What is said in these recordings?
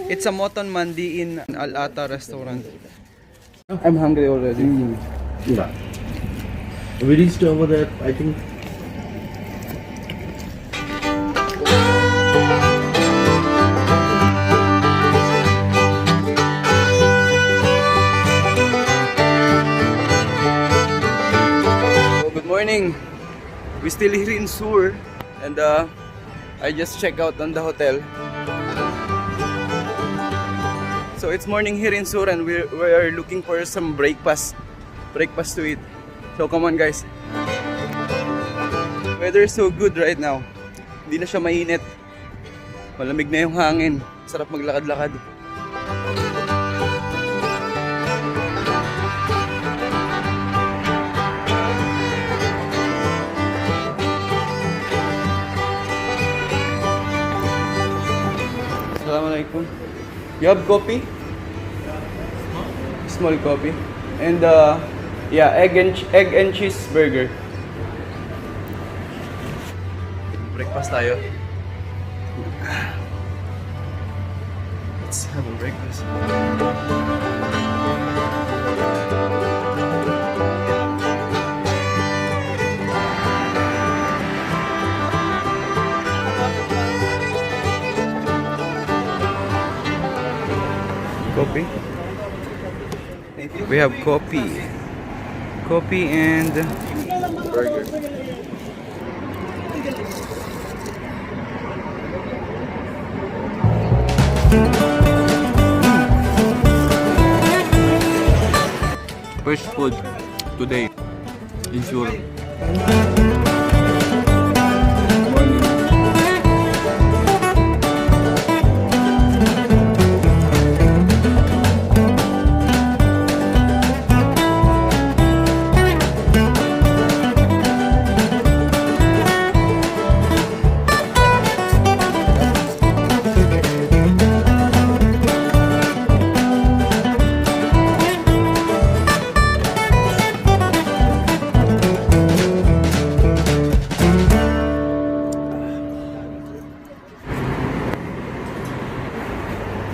It's a mutton mandi in Al-Ata restaurant. I'm hungry already. Yeah. We reached over there, I think. Good morning. We're still here in Sur, and I just checked out on the hotel. So it's morning here in Sur, and we are looking for some breakfast to eat. So come on guys. Weather is so good right now. Hindi na siya mainit. Malamig na yung hangin. Sarap maglakad-lakad. Assalamualaikum. You have coffee? Small coffee. And yeah, egg and cheese burger. Breakfast tayo. Let's have a breakfast. Coffee. We have coffee and burger. First food today in Sur.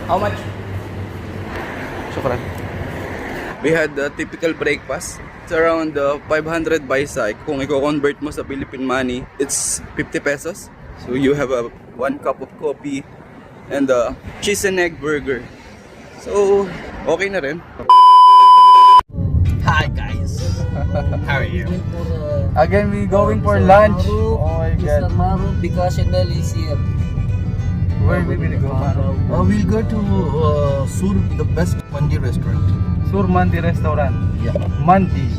How much? Shukran. We had a typical breakfast. It's around 500 paisa. Kung i-convert mo sa Philippine money, it's 50 pesos. So you have a 1 cup of coffee and a cheese and egg burger. So, okay na rin. Hi guys, how are you? Again, we going for lunch. Oh my Mr. Maru, because Chanel is here. Where we will go? We'll go to Sur, the best Mandi restaurant. Sur Mandi restaurant. Yeah. Mandi.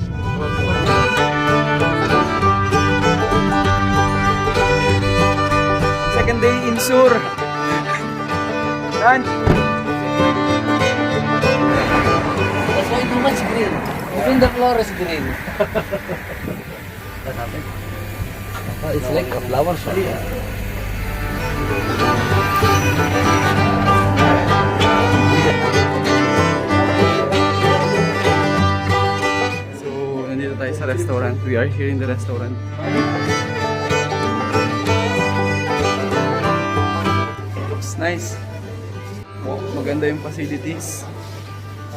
Second day in Sur. Lunch. That's why too much green. Even the floor is green. What happened? It's like a flower shop. So, nandito tayo sa restaurant. We are here in the restaurant. Looks nice. Maganda yung facilities.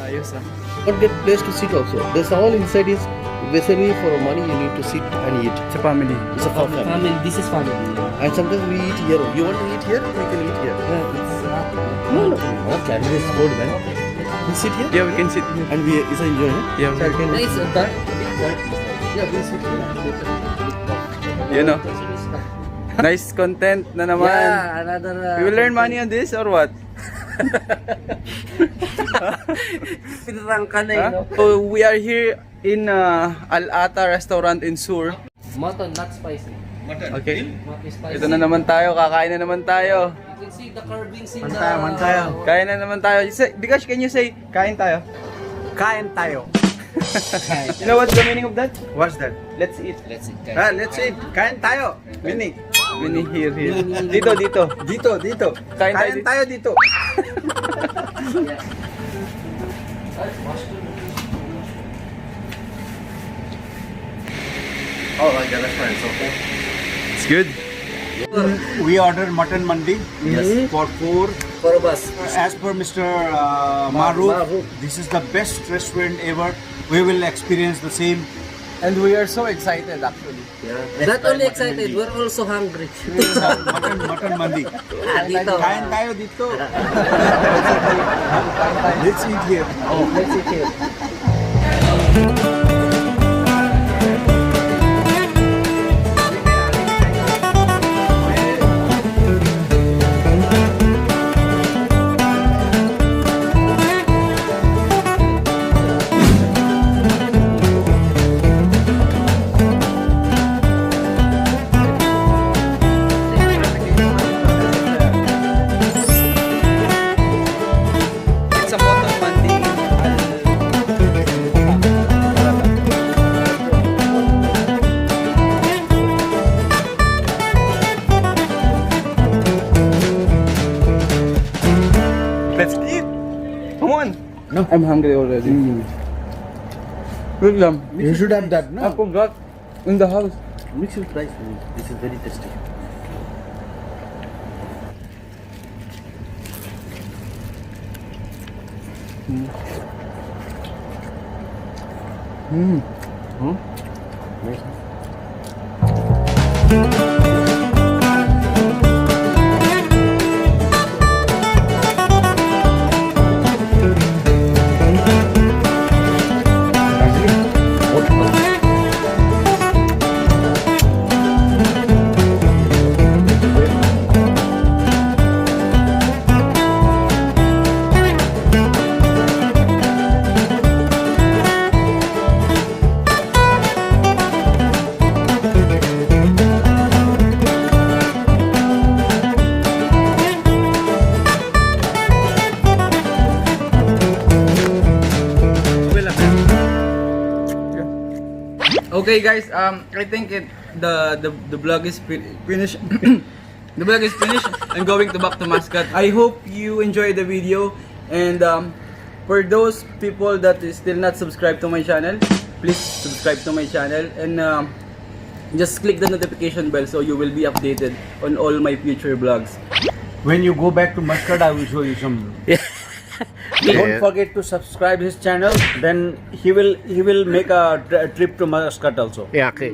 Ayos ah. Not get place to sit also. This all inside is basically for money you need to sit and eat. It's a family. It's a family. Family, this is family. And sometimes we eat here. You want to eat here? We can eat here. No. Okay, this is good man. We sit here. Yeah, we can sit here. And we is enjoy. Yeah, So I can. Nice, dark, big dark. Yeah, we sit here. you know. Nice content na naman. Yeah, another. We will earn money on this or what? Pinrang ka na, you know. So we are here in Al-Ata restaurant in Sur. Mutton, not spicy. Okay. Not spicy. Ito na naman tayo, kakain na naman tayo. You can see the carvings in the... Kain na naman tayo. Because can you say, kain tayo? Kain tayo. You know what's the meaning of that? What's that? Let's eat. Let's see. Let's eat. Kain tayo. Meaning. Meaning here. Dito. Dito. Kain tayo Kain tayo dito. Oh, I got a friend. Okay. It's good. We ordered mutton mandi. Yes. For 4 for us. As per Mr. Maruf, Maruf. this is the best restaurant ever. We will experience the same. And we are so excited actually. Not only excited, we're also hungry. Mutton mandi. Dito. Kain tayo dito. Let's eat here. Oh, let's eat here. It's a mutton mandi. Let's eat. Come on. No, I'm hungry already. Wait lang. You should have that, I no? forgot in the house. Mix with rice. This is very tasty. Nice. Okay guys, I think the vlog is finished. The vlog is finished. I'm going to back to Muscat. I hope you enjoyed the video, and for those people that is still not subscribed to my channel, please subscribe to my channel and just click the notification bell so you will be updated on all my future vlogs. When you go back to Muscat, I will show you some. Don't forget to subscribe his channel. Then he will make a trip to Muscat also. Yeah, okay.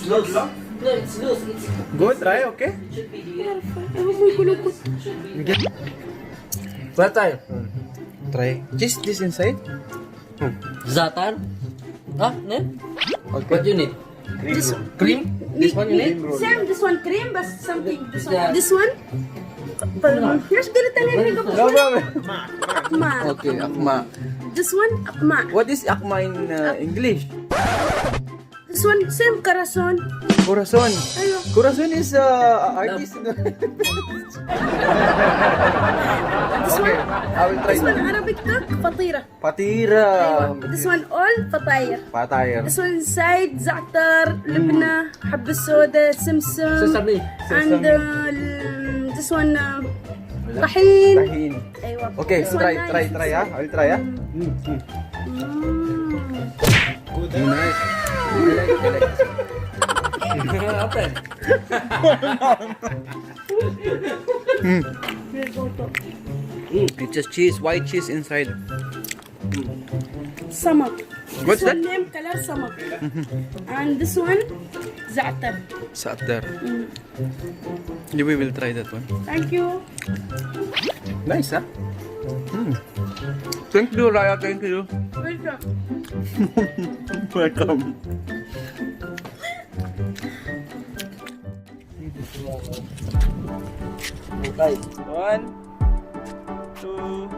Loose. No, it's loose. It's Go try, okay? should be here. What tayo? Try. Just this inside. Zatan? Ah, ne? Okay. What you need? This Cream? This one you need? same, this one cream, but something. This one. Yeah. This one. Here's the little No problem. akma. Okay, akma. This one akma. What is akma in English? This one same corazon. Corazon. Ayo. Corazon is artist. This Okay, one. I will try This one that. Arabic cook fatira. Patira. This one all fatayr. Patayar. This one inside za'atar, libna, حبة soda, simsim, Sesame. and this one طحين. Tahin. أيوة. Okay, This one try, nice. try, try, ha? I will try, ha? Nice. Open. It's just cheese, white cheese inside. Samak. What's This that? one name color samak. And this one za'atar. Satar. We will try that one. Thank you. Nice, ha? Thank you, Raya. Thank you. Welcome. Welcome. Okay. 1, 2,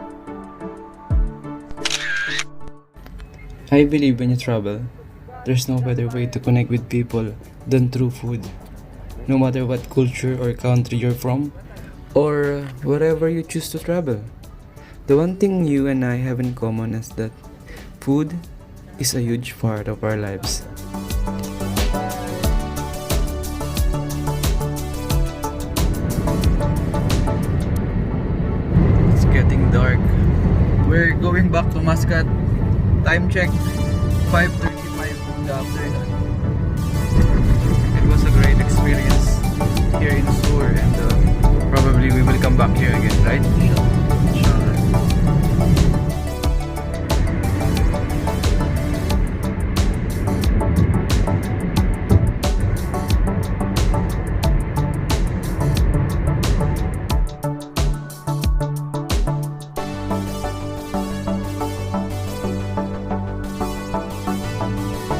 I believe when you travel, there's no better way to connect with people than through food. No matter what culture or country you're from, or wherever you choose to travel. The one thing you and I have in common is that food is a huge part of our lives. It's getting dark. We're going back to Muscat. Time check, 5:35 in the afternoon. It was a great experience here in Sur, and probably we will come back here again, right?